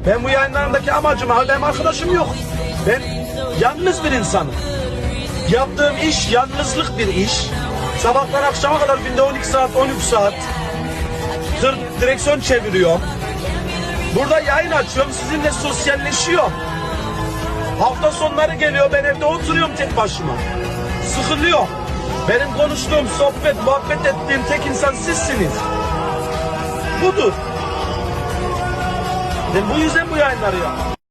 Ben bu yayınlarındaki amacım, benim arkadaşım yok. Ben yalnız bir insanım. Yaptığım iş yalnızlık bir iş. Sabahtan akşama kadar günde 12 saat, 13 saat direksiyon çeviriyorum. Burada yayın açıyorum, sizinle sosyalleşiyorum. Hafta sonları geliyor, ben evde oturuyorum tek başıma. Sıkılıyor. Benim konuştuğum, sohbet, muhabbet ettiğim tek insan sizsiniz. Budur. Ben bu yüzden bu yayınları yapıyorum.